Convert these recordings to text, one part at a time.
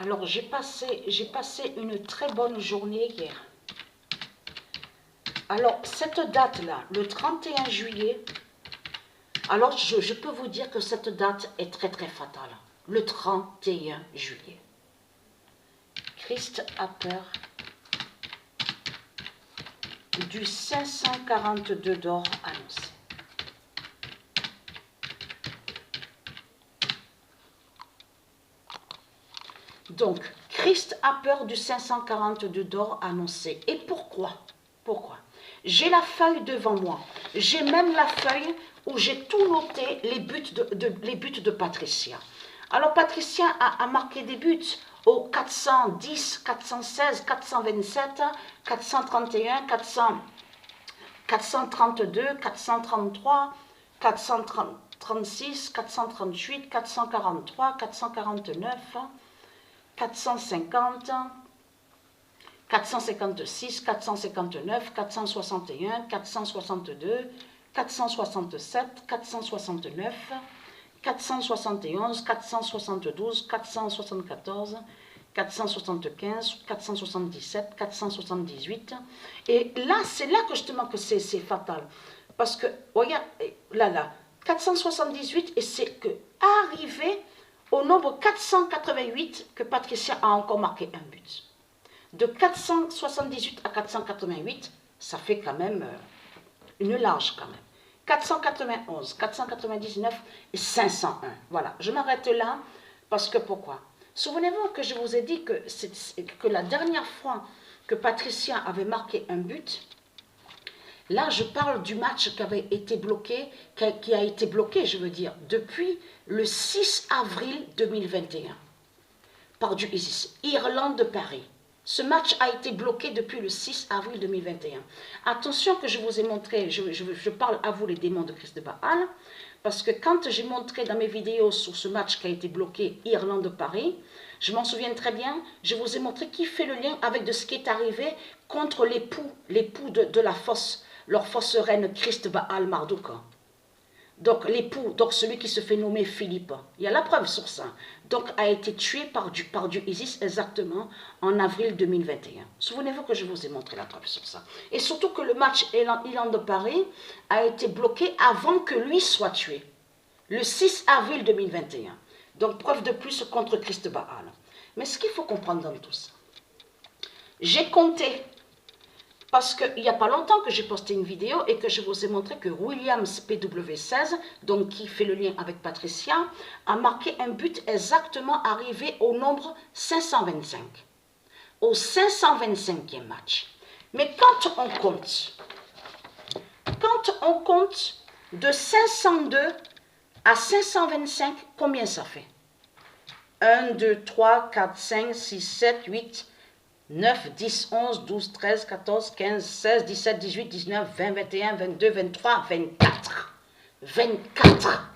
Alors, j'ai passé une très bonne journée hier. Alors, cette date-là, le 31 juillet, alors je peux vous dire que cette date est très très fatale. Le 31 juillet. Christ a peur du 542 d'or annoncé. Donc, Christ a peur du 542 d'or annoncé. Et pourquoi? Pourquoi? J'ai la feuille devant moi. J'ai même la feuille où j'ai tout noté, les buts de Patricia. Alors, Patricia a marqué des buts au 410, 416, 427, 431, 432, 433, 436, 438, 443, 449, 450, 456, 459, 461, 462, 467, 469, 471, 472, 474, 475, 477, 478. Et là, c'est là que justement que c'est fatal. Parce que, regarde, là, 478, et c'est que arrivé au nombre 488 que Patricia a encore marqué un but. De 478 à 488, ça fait quand même une large quand même. 491, 499 et 501. Voilà, je m'arrête là parce que pourquoi? Souvenez-vous que je vous ai dit que la dernière fois que Patricia avait marqué un but, là je parle du match qui avait été bloqué, qui a été bloqué, je veux dire, depuis le 6 avril 2021 par du ISIS, Irlande-Paris. Ce match a été bloqué depuis le 6 avril 2021. Attention que je vous ai montré, je parle à vous les démons de Christ de Baal, parce que quand j'ai montré dans mes vidéos sur ce match qui a été bloqué, Irlande-Paris, je m'en souviens très bien, je vous ai montré qui fait le lien avec de ce qui est arrivé contre l'époux de la fausse, leur fausse reine Christ Baal Marduk. Donc l'époux, donc celui qui se fait nommer Philippe, il y a la preuve sur ça, donc a été tué par du ISIS exactement en avril 2021. Souvenez-vous que je vous ai montré la preuve sur ça. Et surtout que le match Irlande-Paris a été bloqué avant que lui soit tué, le 6 avril 2021. Donc preuve de plus contre Christ Baal. Mais ce qu'il faut comprendre dans tout ça, j'ai compté, parce qu'il n'y a pas longtemps que j'ai posté une vidéo et que je vous ai montré que Williams PW16, donc qui fait le lien avec Patricia, a marqué un but exactement arrivé au nombre 525, au 525e match. Mais quand on compte de 502 à 525, combien ça fait? 1, 2, 3, 4, 5, 6, 7, 8, 9, 10, 11, 12, 13, 14, 15, 16, 17, 18, 19, 20, 21, 22, 23, 24. 24.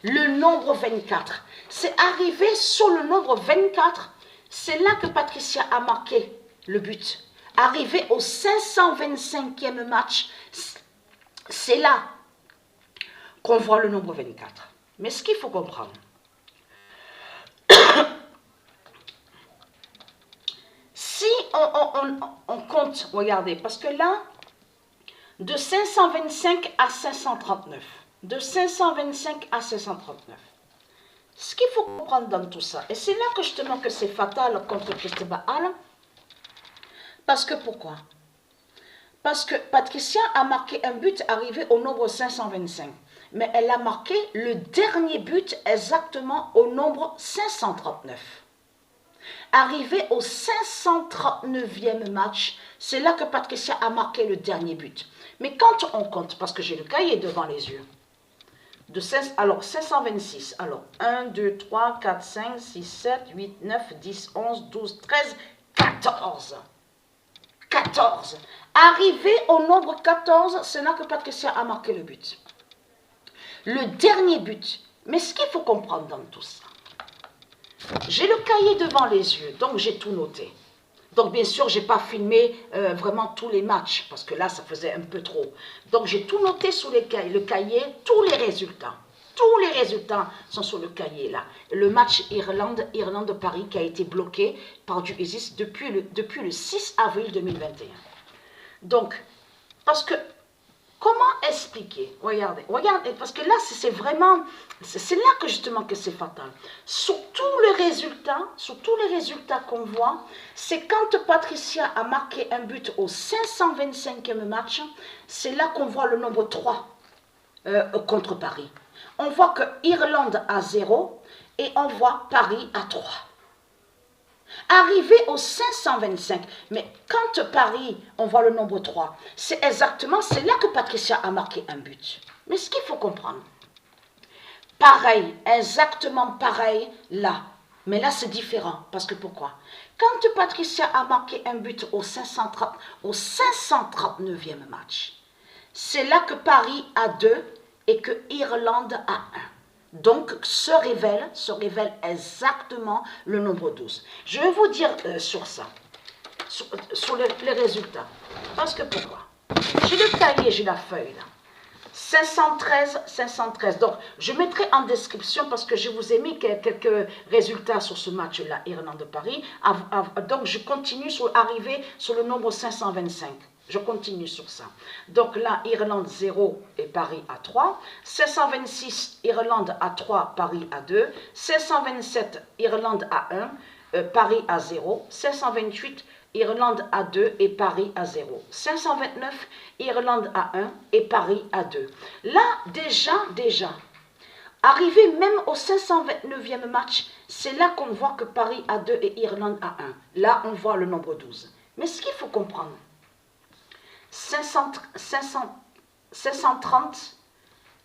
Le nombre 24. C'est arrivé sur le nombre 24. C'est là que Patricia a marqué le but. Arrivé au 525e match, c'est là qu'on voit le nombre 24. Mais ce qu'il faut comprendre, si on compte, regardez, parce que là, de 525 à 539, de 525 à 539, ce qu'il faut comprendre dans tout ça, et c'est là que justement que c'est fatal contre Christ Baal, parce que pourquoi? Parce que Patricia a marqué un but arrivé au nombre 525, mais elle a marqué le dernier but exactement au nombre 539. Arrivé au 539e match, c'est là que Patricia a marqué le dernier but. Mais quand on compte, parce que j'ai le cahier devant les yeux, alors 526, alors 1, 2, 3, 4, 5, 6, 7, 8, 9, 10, 11, 12, 13, 14. 14. Arrivé au nombre 14, c'est là que Patricia a marqué le but. Le dernier but. Mais ce qu'il faut comprendre dans tout ça, j'ai le cahier devant les yeux, donc j'ai tout noté. Donc bien sûr, je n'ai pas filmé vraiment tous les matchs, parce que là, ça faisait un peu trop. Donc j'ai tout noté sur le cahier, tous les résultats. Tous les résultats sont sur le cahier là. Le match Irlande-Paris qui a été bloqué par du ISIS depuis le 6 avril 2021. Donc, parce que, comment expliquer? Regardez, parce que là, c'est vraiment, c'est là que justement que c'est fatal. Sur tous les résultats qu'on voit, c'est quand Patricia a marqué un but au 525e match, c'est là qu'on voit le nombre 3 contre Paris. On voit que Irlande a 0 et on voit Paris à 3. Arrivé au 525, mais quand Paris, on voit le nombre 3, c'est là que Patricia a marqué un but. Mais ce qu'il faut comprendre, pareil, exactement pareil là, mais là c'est différent, parce que pourquoi? Quand Patricia a marqué un but au 539e match, c'est là que Paris a 2 et que Irlande a 1. Donc, se révèle exactement le nombre 12. Je vais vous dire sur ça, sur les résultats. Parce que pourquoi? J'ai le cahier, j'ai la feuille là. 513. Donc, je mettrai en description parce que je vous ai mis quelques résultats sur ce match-là, Irlande-Paris. Donc, je continue arriver sur le nombre 525. Je continue sur ça. Donc là, Irlande 0 et Paris à 3. 726, Irlande à 3, Paris à 2. 727, Irlande à 1, Paris à 0. 728, Irlande à 2 et Paris à 0. 529, Irlande à 1 et Paris à 2. Là, déjà, arrivé même au 529e match, c'est là qu'on voit que Paris a 2 et Irlande a 1. Là, on voit le nombre 12. Mais ce qu'il faut comprendre, 530,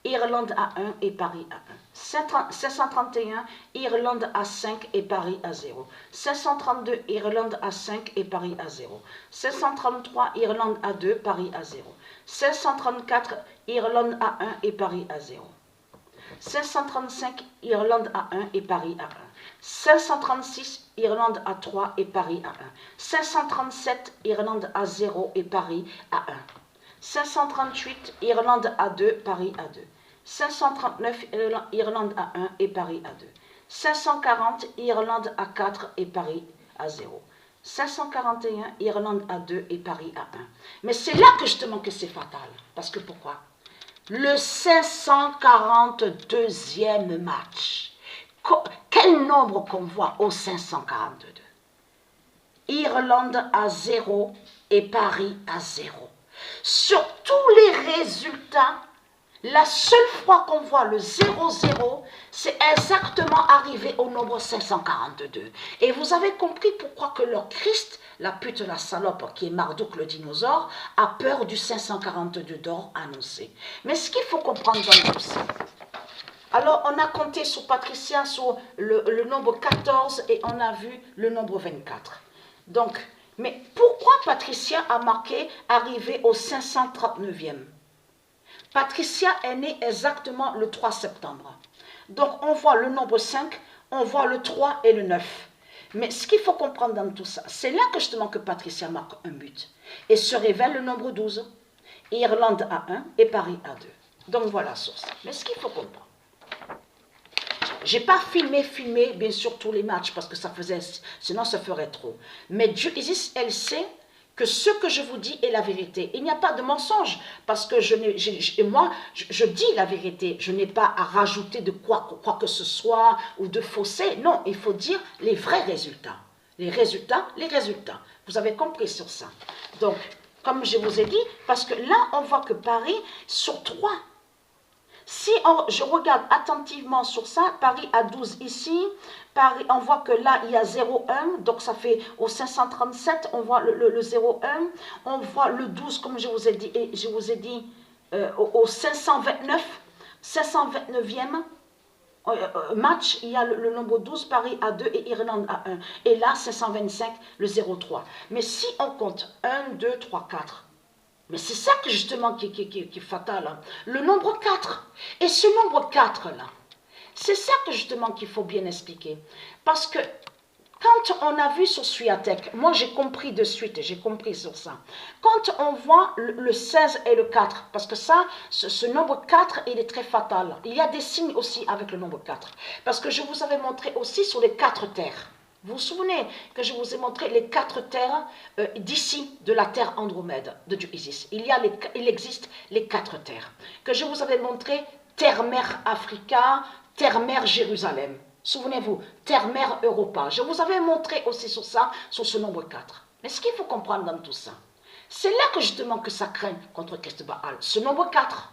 Irlande à 1 et Paris à 1. 531, Irlande à 5 et Paris à 0. 532, Irlande à 5 et Paris à 0. 533, Irlande à 2, Paris à 0. 534, Irlande à 1 et Paris à 0. 535, Irlande à 1 et Paris à 1. 536, Irlande à 3 et Paris à 1. 537, Irlande à 0 et Paris à 1. 538, Irlande à 2, Paris à 2. 539, Irlande à 1 et Paris à 2. 540, Irlande à 4 et Paris à 0. 541, Irlande à 2 et Paris à 1. Mais c'est là que justement que c'est fatal. Parce que pourquoi? Le 542e match. Quel nombre qu'on voit au 542? Irlande à 0 et Paris à 0. Sur tous les résultats, la seule fois qu'on voit le 0-0, c'est exactement arrivé au nombre 542. Et vous avez compris pourquoi que leur Christ, la pute, la salope, qui est Marduk le dinosaure, a peur du 542 d'or annoncé. Mais ce qu'il faut comprendre dans tout ça, alors on a compté sur Patricia sur le nombre 14 et on a vu le nombre 24. Donc, mais pourquoi Patricia a marqué arrivé au 539e? Patricia est née exactement le 3 septembre. Donc, on voit le nombre 5, on voit le 3 et le 9. Mais ce qu'il faut comprendre dans tout ça, c'est là que justement que Patricia marque un but. Et se révèle le nombre 12. Irlande à 1 et Paris à 2. Donc, voilà sur ça. Mais ce qu'il faut comprendre, j'ai pas filmé, bien sûr, tous les matchs, parce que ça faisait, sinon ça ferait trop. Mais Dieu, Isis, elle sait que ce que je vous dis est la vérité. Il n'y a pas de mensonge, parce que moi, je dis la vérité. Je n'ai pas à rajouter de quoi que ce soit, ou de fausser. Non, il faut dire les vrais résultats. Les résultats. Vous avez compris sur ça. Donc, comme je vous ai dit, parce que là, on voit que Paris, sur 3, si je regarde attentivement sur ça, Paris a 12 ici, Paris, on voit que là, il y a 0,1, donc ça fait au 537, on voit le 0,1, on voit le 12, comme je vous ai dit, au 529e match, il y a le nombre 12, Paris à 2 et Irlande à 1. Et là, 525, le 0,3. Mais si on compte 1, 2, 3, 4, mais c'est ça que justement qui est fatal. Hein. Le nombre 4. Et ce nombre 4 là, c'est ça que justement qu'il faut bien expliquer. Parce que Quand on a vu sur Suyatek, moi j'ai compris de suite, j'ai compris sur ça. Quand on voit le 16 et le 4, parce que ça, ce nombre 4, il est très fatal. Il y a des signes aussi avec le nombre 4. Parce que je vous avais montré aussi sur les 4 terres. Vous vous souvenez que je vous ai montré les 4 terres d'ici, de la terre Andromède, de Dieu Isis. Il existe les 4 terres. Que je vous avais montré terre-mère Africa, terre-mère Jérusalem. Souvenez-vous, terre-mère Europa. Je vous avais montré aussi sur ça, sur ce nombre 4. Mais ce qu'il faut comprendre dans tout ça, c'est là que justement que ça craint contre Christ Baal, ce nombre 4.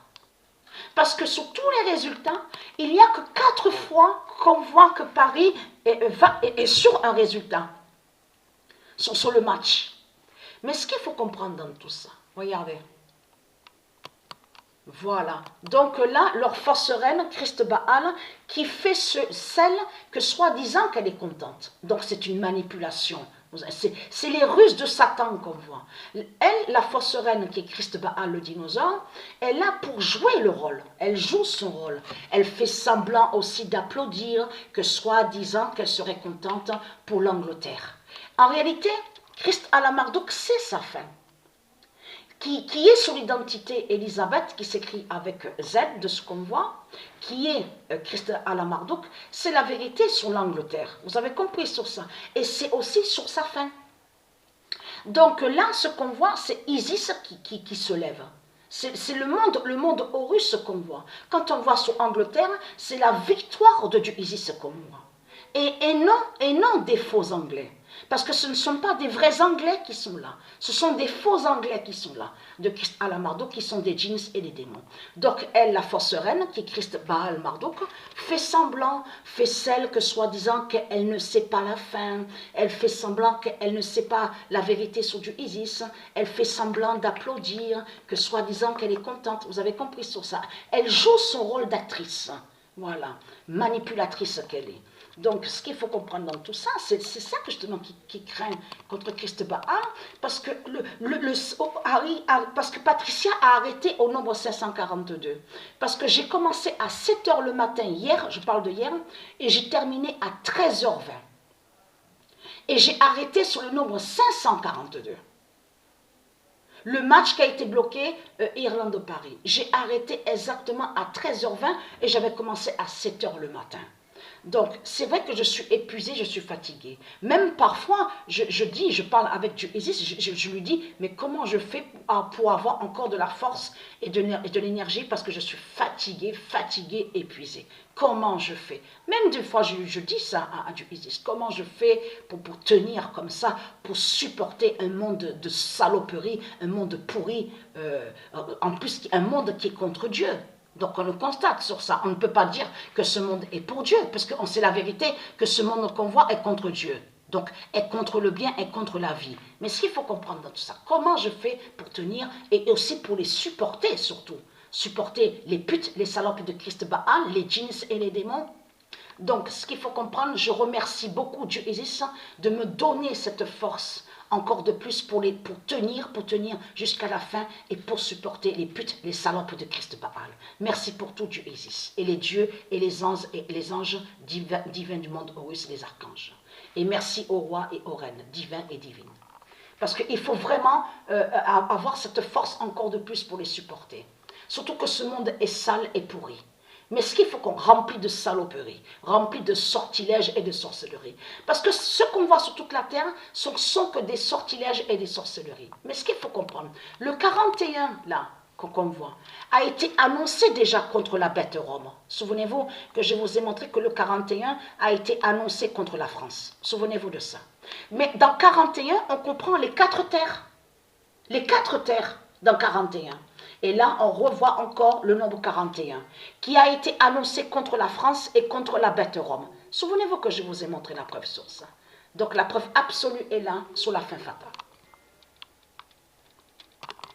Parce que sur tous les résultats, il n'y a que 4 fois qu'on voit que Paris est sur un résultat, sur le match. Mais ce qu'il faut comprendre dans tout ça, regardez. Voilà. Donc là, leur fausse reine, Christ Baal, qui fait celle que soi-disant qu'elle est contente. Donc c'est une manipulation. C'est les ruses de Satan qu'on voit. Elle, la fausse reine qui est Christ Baal, le dinosaure, elle est là pour jouer le rôle. Elle joue son rôle. Elle fait semblant aussi d'applaudir que soi-disant qu'elle serait contente pour l'Angleterre. En réalité, Christ à la Marduk, c'est sa fin. Qui est sur l'identité Élisabeth, qui s'écrit avec Z de ce qu'on voit, qui est Christ à la Marduk, c'est la vérité sur l'Angleterre. Vous avez compris sur ça. Et c'est aussi sur sa fin. Donc là, ce qu'on voit, c'est Isis qui se lève. C'est le monde Horus qu'on voit. Quand on voit sur Angleterre, c'est la victoire de Dieu Isis qu'on voit. Et non des faux Anglais. Parce que ce ne sont pas des vrais Anglais qui sont là. Ce sont des faux Anglais qui sont là. De Christ à la Marduk, qui sont des djinns et des démons. Donc elle, la fausse reine, qui est Christ Baal Marduk, fait semblant, fait celle que soi-disant qu'elle ne sait pas la fin. Elle fait semblant qu'elle ne sait pas la vérité sur du Isis. Elle fait semblant d'applaudir, que soi-disant qu'elle est contente. Vous avez compris sur ça. Elle joue son rôle d'actrice. Voilà, manipulatrice qu'elle est. Donc, ce qu'il faut comprendre dans tout ça, c'est ça justement qui craint contre Christ Baal, parce que, parce que Patricia a arrêté au nombre 542. Parce que j'ai commencé à 7 h le matin hier, je parle de hier, et j'ai terminé à 13 h 20. Et j'ai arrêté sur le nombre 542. Le match qui a été bloqué, Irlande-Paris. J'ai arrêté exactement à 13 h 20 et j'avais commencé à 7 h le matin. Donc, c'est vrai que je suis épuisée, je suis fatiguée. Même parfois, je parle avec Dieu Isis, je lui dis, mais comment je fais pour avoir encore de la force et de l'énergie parce que je suis fatiguée, épuisée. Comment je fais? Même des fois, je dis ça à Dieu Isis. Comment je fais pour tenir comme ça, pour supporter un monde de saloperie, un monde pourri, en plus un monde qui est contre Dieu. Donc on le constate sur ça. On ne peut pas dire que ce monde est pour Dieu, parce qu'on sait la vérité que ce monde qu'on voit est contre Dieu. Donc est contre le bien, est contre la vie. Mais ce qu'il faut comprendre dans tout ça, comment je fais pour tenir et aussi pour les supporter surtout. Supporter les putes, les salopes de Christ Baal, les djinns et les démons. Donc ce qu'il faut comprendre, je remercie beaucoup Dieu Isis de me donner cette force encore de plus pour tenir jusqu'à la fin et pour supporter les putes, les salopes de Christ Baal. Merci pour tout, Dieu Isis, et les dieux et les anges divins du monde Horus, les archanges. Et merci aux rois et aux reines, divins et divines. Parce qu'il faut vraiment avoir cette force encore de plus pour les supporter. Surtout que ce monde est sale et pourri. Mais ce qu'il faut qu'on remplit de saloperies, rempli de sortilèges et de sorcelleries. Parce que ce qu'on voit sur toute la terre sont que des sortilèges et des sorcelleries. Mais ce qu'il faut comprendre, le 41 là, qu'on voit, a été annoncé déjà contre la bête Rome. Souvenez-vous que je vous ai montré que le 41 a été annoncé contre la France. Souvenez-vous de ça. Mais dans 41, on comprend les 4 terres. Les 4 terres dans 41. Et là, on revoit encore le nombre 41, qui a été annoncé contre la France et contre la bête Rome. Souvenez-vous que je vous ai montré la preuve sur ça. Donc la preuve absolue est là, sur la fin fatale.